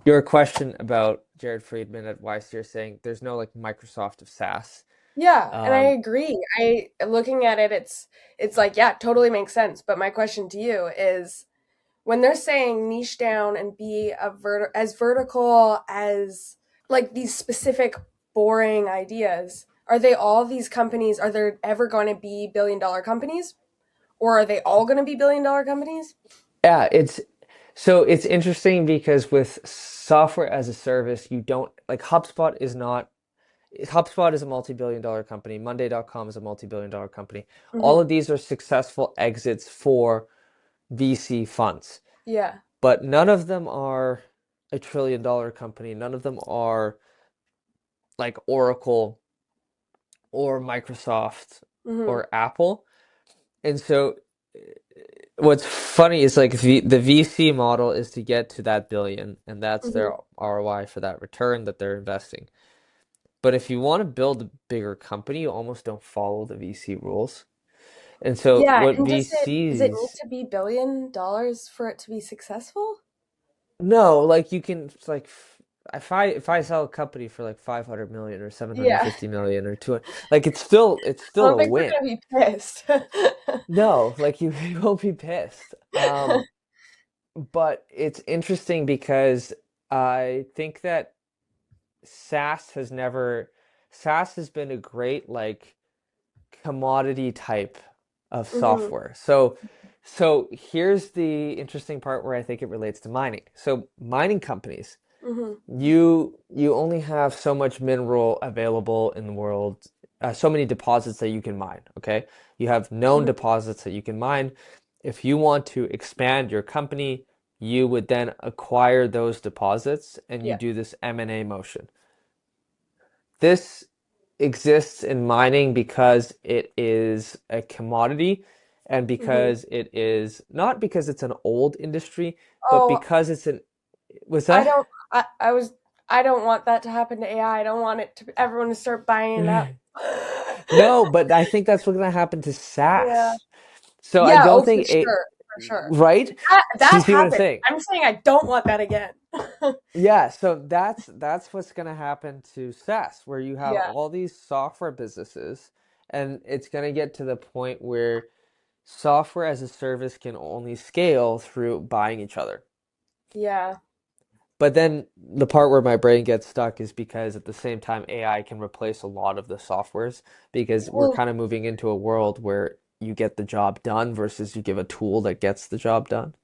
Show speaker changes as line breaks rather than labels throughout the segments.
Your question about Jared Friedman at YC saying there's no like Microsoft of SaaS.
Yeah, and I
Um,
agree. I looking at it, it's like, yeah, totally makes sense. But my question to you is when they're saying niche down and be as vertical as like these specific boring ideas, are they all these companies, are there ever going to be billion-dollar companies? Or are they all going to be billion-dollar companies?
yeah, it's interesting because with software as a service, you don't like HubSpot is a multi-billion dollar company. Monday.com is a multi-billion dollar company. All
Hmm.
of these are successful exits for VC funds,
Yeah.
but none of them are a trillion dollar company. None of them are like Oracle or Microsoft
Hmm.
or Apple. And so what's funny is like the VC model is to get to that billion, and that's their
Hmm.
ROI for that return that they're investing. But if you want to build a bigger company, you almost don't follow the VC rules. And so
Yeah,
what
and does it need
VCs
to be $1 billion for it to be successful?
no, like you can it's like if I sell a company for like 500 million or
Yeah.
750 million or 200, like it's still
I don't
a
think
win.
they're gonna be pissed.
No, like you, you won't be pissed. But it's interesting because I think that SaaS has never SaaS has been a great like commodity type of
Hmm.
software. So here's the interesting part where I think it relates to mining. So mining companies,
Hmm.
you only have so much mineral available in the world, so many deposits that you can mine, okay? You have known
Hmm.
deposits that you can mine. If you want to expand your company, you would then acquire those deposits and you
Yeah.
do this M&A motion. This exists in mining because it is a commodity and
Hmm.
because it is not because it's an old industry, but
Oh,
because it's an was
I
that?
don't. I don't want that to happen to AI. I don't want it to everyone to start buying it up.
No, but I think that's what's going to happen to
Yeah.
SaaS. So I
Yeah.
don't
Oh, for
think it,
sure. For sure.
right? So you
That
see what I'm
happened.
saying?
I'm saying I don't want that again.
Yeah, so that's what's going to happen to SaaS, where you have
Yeah.
all these software businesses, and it's going to get to the point where software as a service can only scale through buying each other.
Yeah.
But then the part where my brain gets stuck is because at the same time AI can replace a lot of the softwares because we're
Well,
kind of moving into a world where you get the job done versus you give a tool that gets the job done.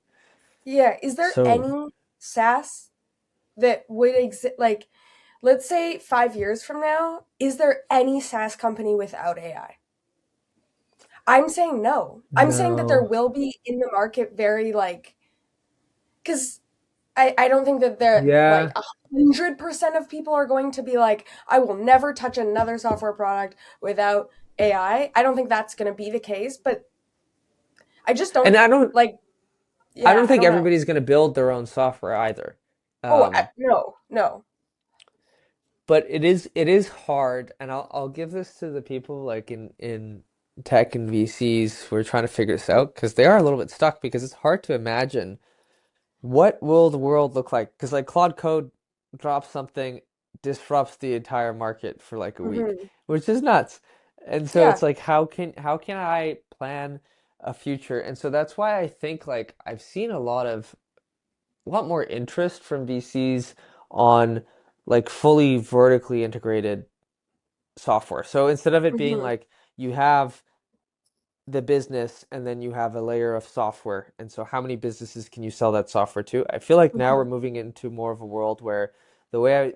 yeah. Is there
So,
any SaaS that would exist? Like, let's say 5 years from now, is there any SaaS company without AI? I'm saying no. I'm saying that there
no.
will be in the market very like because I don't think that they're like
Yeah.
100% of people are going to be like, I will never touch another software product without AI. I don't think that's going to be the case, but I just
And
don't like,
I
yeah,
don't
I
think
don't know.
everybody's going to build their own software either.
Oh,
Um,
no, no.
but it is hard, and I'll give this to the people like in tech and VCs who are trying to figure this out because they are a little bit stuck because it's hard to imagine what will the world look like? Because like Claude Code drops something, disrupts the entire market for like a week,
Hmm.
which is nuts. And so
Yeah.
it's like how can I plan a future? And so that's why I think like I've seen a lot more interest from VCs on like fully vertically integrated software. So instead of it being
Hmm.
like you have the business and then you have a layer of software. And so how many businesses can you sell that software to? I feel like now we're
Hmm.
moving into more of a world where the way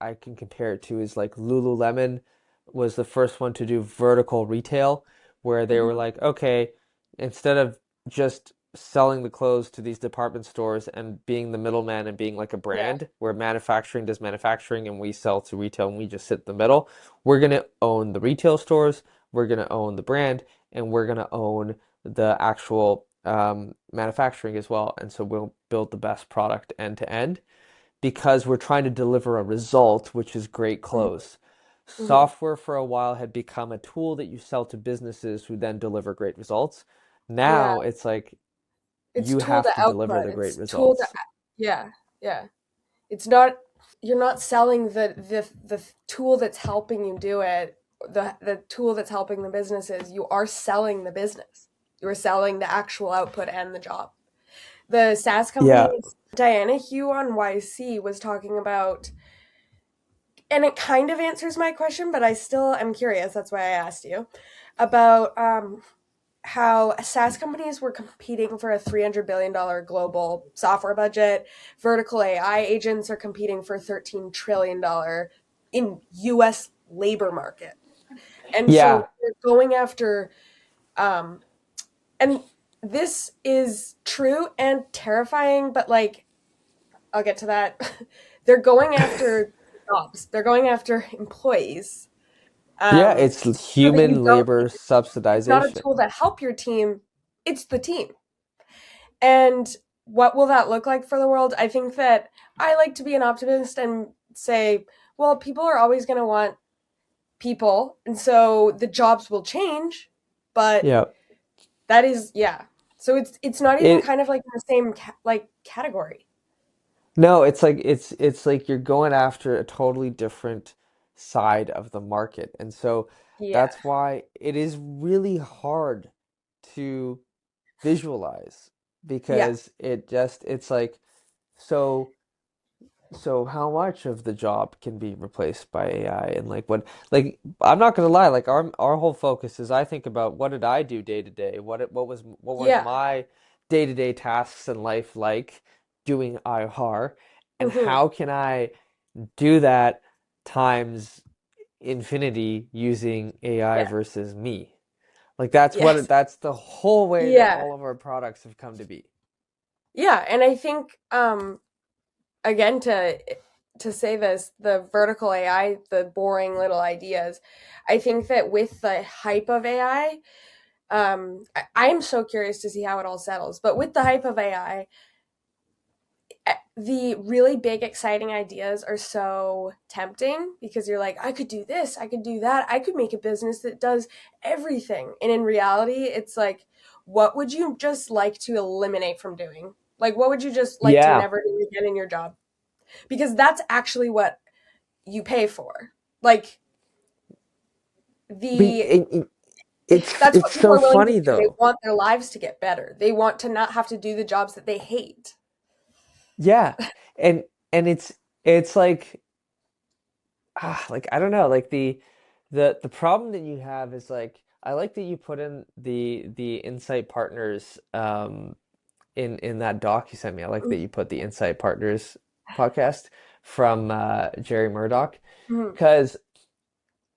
I can compare it to is like Lululemon was the first one to do vertical retail where they were
Hmm.
like, okay, instead of just selling the clothes to these department stores and being the middleman and being like a
Yeah.
brand where manufacturing does manufacturing and we sell to retail and we just sit in the middle, we're going to own the retail stores, we're going to own the brand, and we're going to own the actual manufacturing as well. And so we'll build the best product end to end because we're trying to deliver a result, which is great
Hmm.
clothes.
Hmm.
Software for a while had become a tool that you sell to businesses who then deliver great results.
Yeah.
Now it's like
It's
you
tool
have
to
to deliver
output.
the great
It's tool to,
results.
yeah. Yeah. It's not, you're not selling the tool that's helping you do it, the tool that's helping the businesses. You are selling the business. You are selling the actual output and the job. The SaaS
Yeah.
companies, Diana Hugh on YC was talking about, and it kind of answers my question, but I still am curious. That's why I asked you about how SaaS companies were competing for a $300 billion global software budget. Vertical AI agents are competing for $13 trillion in US labor market. And so
Yeah.
they're going after, um, and this is true and terrifying, but like, I'll get to that. They're going after jobs, they're going after employees.
Yeah,
Um,
it's
so that you
human
don't,
labor
it's not a
subsidization.
tool that help your team, it's the team. And what will that look like for the world? I think that I like to be an optimist and say, well, people are always going to want people. And so the jobs will change, but
Yeah.
that is, yeah. So it's not even
It
kind of like in the same like category.
No, it's like you're going after a totally different side of the market. And so
Yeah.
that's why it is really hard to visualize
Yeah.
because it's like so so how much of the job can be replaced by AI and like what like I'm not gonna lie, like our whole focus is I think about what did I do day to day? What was
Yeah.
my day-to-day tasks in life like doing IR and
Hmm.
how can I do that times infinity using AI
Yeah.
versus me? Like
Yes.
that's the whole way that
Yeah.
all of our products have come to be.
Yeah. And I think again, to say this, the vertical AI, the boring little ideas, I think that with the hype of AI, I'm so curious to see how it all settles. But with the hype of AI, the really big, exciting ideas are so tempting because you're like, I could do this, I could do that, I could make a business that does everything. And in reality, it's like, what would you just like to eliminate from doing? Like, what would you just like to
Yeah.
never do again in your job? Because that's actually what you pay for. Like,
We,
the that's
it's
what people
so
are willing to
funny
do. They
though.
want their lives to get better. They want to not have to do the jobs that they hate.
Yeah. And it's like I don't know, like the problem that you have is like I like that you put in the Insight Partners in that doc you sent me. I like that you put the Insight Partners podcast from Jerry Murdock
Mhm.
because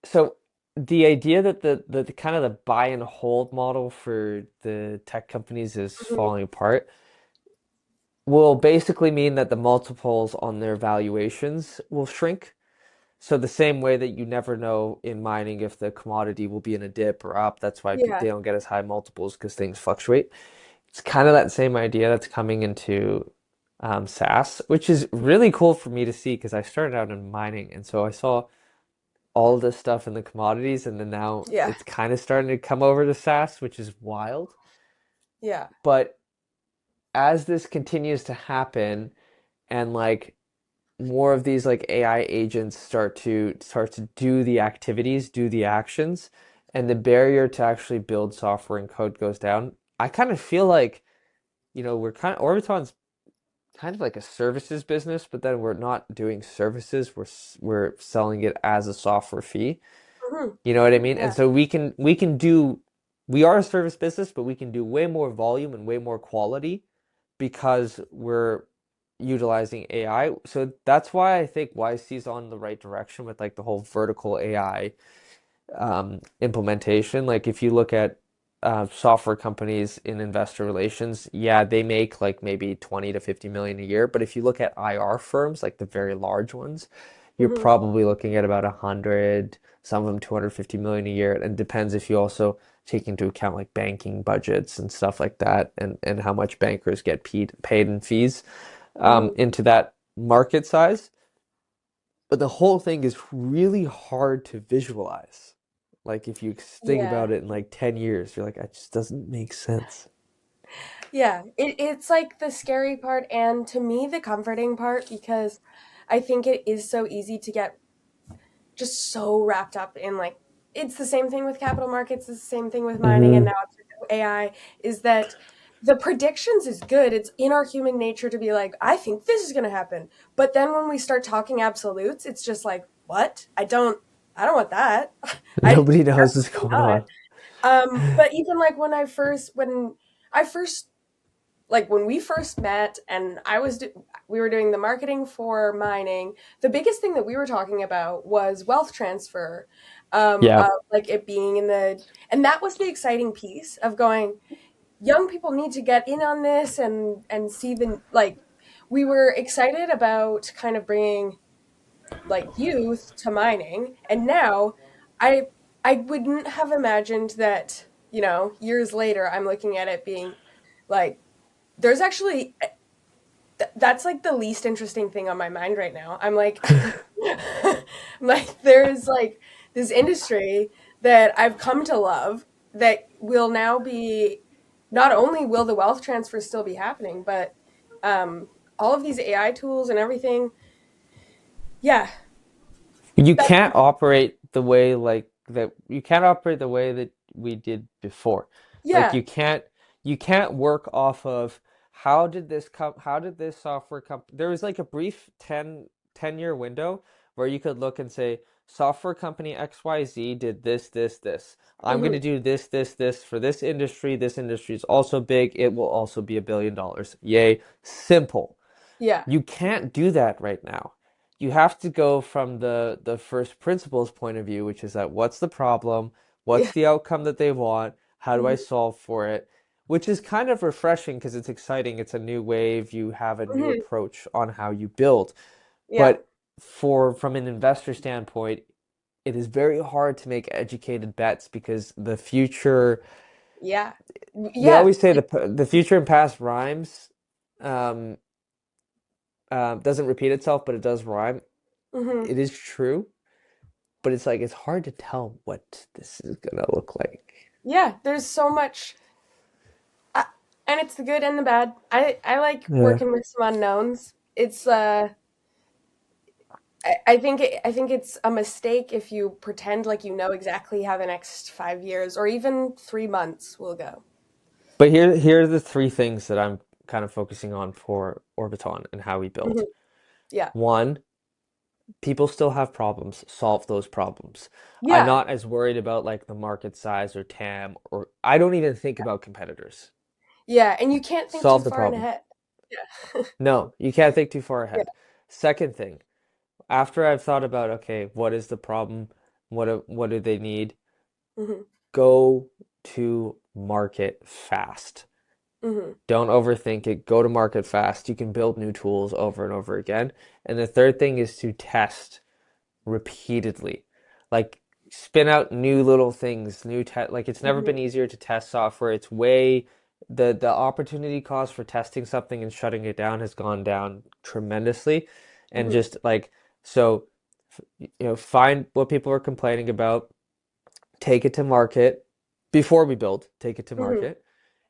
so the idea that the kind of the buy and hold model for the tech companies is
Mhm.
falling apart will basically mean that the multiples on their valuations will shrink. So the same way that you never know in mining if the commodity will be in a dip or up, that's why
Yeah.
they don't get as high multiples because things fluctuate. It's kind of that same idea that's coming into SaaS, which is really cool for me to see because I started out in mining and so I saw all this stuff in the commodities and then now
Yeah.
it's kind of starting to come over to SaaS, which is wild.
Yeah.
But as this continues to happen and like more of these like AI agents start to do the activities, do the actions, and the barrier to actually build software and code goes down. I kind of feel like, we're kind of Orbiton's kind of like a services business, but then we're not doing services. We're selling it as a software fee.
Mhm.
You know what I mean? And
Yeah.
so we are a service business, but we can do way more volume and way more quality because we're utilizing AI. So that's why I think YC's on the right direction with like the whole vertical AI implementation. Like if you look at software companies in investor relations, yeah, they make like maybe 20 to 50 million a year. But if you look at IR firms, like the very large ones, you're
Hmm.
probably looking at about 100, some of them 250 million a year. And it depends if you also take into account like banking budgets and stuff like that and how much bankers get paid in fees
Hmm.
into that market size. But the whole thing is really hard to visualize. Like if you think
Yeah.
about it in like 10 years, you're like, it just doesn't make sense.
Yeah, it's like the scary part and to me the comforting part because I think it is so easy to get just so wrapped up in like it's the same thing with capital markets, it's the same thing with mining and
Hmm.
now it's with AI is that the predictions is good. It's in our human nature to be like, I think this is going to happen. But then when we start talking absolutes, it's just like, what? I don't want that. I
Nobody knows what's
absolutely
going
not.
on.
But even like when I first like when we first met and we were doing the marketing for mining, the biggest thing that we were talking about was wealth transfer,
Yeah.
like it being in the, and that was the exciting piece of going, young people need to get in on this and see the, like, we were excited about kind of bringing like youth to mining, and now I I wouldn't have imagined that, years later I'm looking at it being like there's actually that's like the least interesting thing on my mind right now. I'm like, I'm like there's like this industry that I've come to love that will now be, not only will the wealth transfer still be happening, but um, all of these AI tools and everything. Yeah,
You
that's
can't operate the way like that. You can't operate the way that we did before. Like
yeah.
you can't work off of how did this software company, there was like a brief 10-year window where you could look and say software company XYZ did this. I'm going
Hmm.
to do this for this industry. This industry is also big. It will also be $1 billion. Yay. Simple.
Yeah.
You can't do that right now. You have to go from the first principles point of view, which is that what's the problem? What's
Yeah.
the outcome that they want? How do I
Hmm.
solve for it? Which is kind of refreshing because it's exciting. It's a new wave. You have a new
Hmm.
approach on how you build.
Yeah.
But from an investor standpoint, it is very hard to make educated bets because the future,
Yeah.
they
Yeah.
always say the future and past rhymes. Um, doesn't repeat itself, but it does rhyme.
Hmm.
It is true, but it's like it's hard to tell what this is gonna look like.
Yeah. There's so much. Uh, and it's the good and the bad. I like
Yeah.
working with some unknowns. It's I think it's a mistake if you pretend like you know exactly how the next 5 years or even 3 months will go.
But here are the three things that I'm kind of focusing on for Orbiton and how we build.
Mhm. Yeah.
One, people still have problems. Solve those problems. I'm
Yeah.
not as worried about like the market size or TAM, or I don't even think about competitors.
Yeah. And you can't think too
Solve the
far in
problem.
ahead. Yeah.
No, you can't think too far
Yeah.
ahead. Second thing, after I've thought about, okay, what is the problem? What do they need?
Hmm.
Go to market fast.
Hmm.
Don't overthink it. Go to market fast. You can build new tools over and over again. And the third thing is to test repeatedly. Like spin out new little things, like it's never
Hmm.
been easier to test software. It's way the opportunity cost for testing something and shutting it down has gone down tremendously. And
Hmm.
just like so find what people are complaining about, take it to market before we build, take it to
Hmm.
market.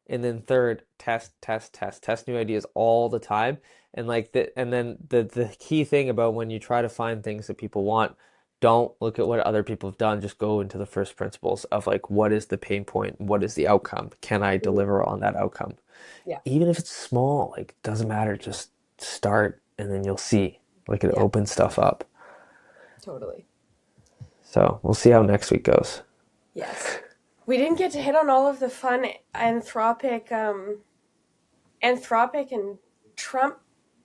And then third, test new ideas all the time. And then the key thing about when you try to find things that people want, don't look at what other people have done. Just go into the first principles of like what is the pain point? What is the outcome? Can I
Hmm.
deliver on that outcome?
Yeah.
Even if it's small, like doesn't matter, just start and then you'll see. Like it
Yeah.
opens stuff up.
Totally.
So we'll see how next week goes.
Yes. We didn't get to hit on all of the fun anthropic and Trump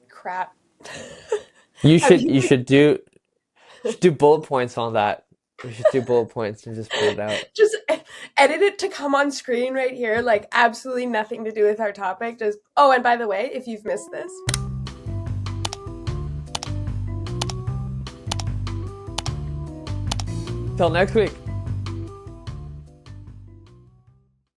crap.
You
Have
should
you
you should do bullet points on that. We should do bullet points and just put it out.
just edit it to come on screen right here, like absolutely nothing to do with our topic. Just, oh, and by the way, if you've missed this,
Till next week.